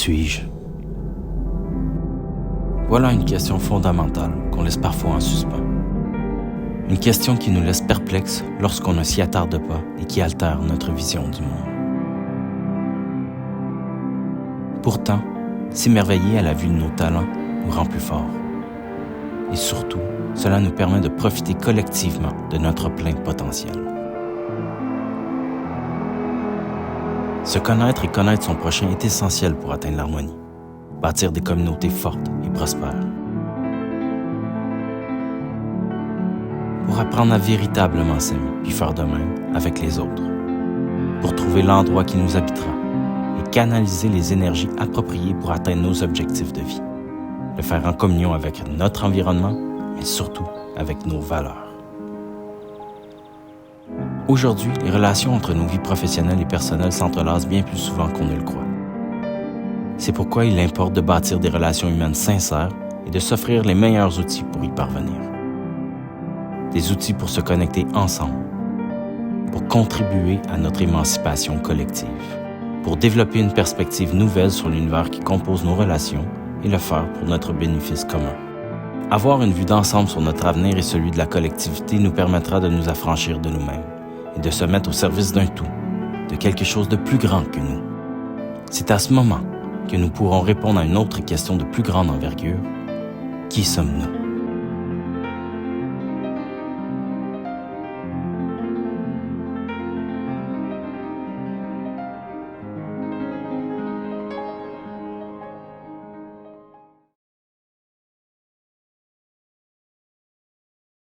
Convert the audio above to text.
suis-je? Voilà une question fondamentale qu'on laisse parfois en suspens. Une question qui nous laisse perplexes lorsqu'on ne s'y attarde pas et qui altère notre vision du monde. Pourtant, s'émerveiller à la vue de nos talents nous rend plus forts. Et surtout, cela nous permet de profiter collectivement de notre plein potentiel. Se connaître et connaître son prochain est essentiel pour atteindre l'harmonie, bâtir des communautés fortes et prospères. Pour apprendre à véritablement s'aimer puis faire de même avec les autres. Pour trouver l'endroit qui nous habitera et canaliser les énergies appropriées pour atteindre nos objectifs de vie. Le faire en communion avec notre environnement, mais surtout avec nos valeurs. Aujourd'hui, les relations entre nos vies professionnelles et personnelles s'entrelacent bien plus souvent qu'on ne le croit. C'est pourquoi il importe de bâtir des relations humaines sincères et de s'offrir les meilleurs outils pour y parvenir. Des outils pour se connecter ensemble, pour contribuer à notre émancipation collective, pour développer une perspective nouvelle sur l'univers qui compose nos relations et le faire pour notre bénéfice commun. Avoir une vue d'ensemble sur notre avenir et celui de la collectivité nous permettra de nous affranchir de nous-mêmes et de se mettre au service d'un tout, de quelque chose de plus grand que nous. C'est à ce moment que nous pourrons répondre à une autre question de plus grande envergure. Qui sommes-nous?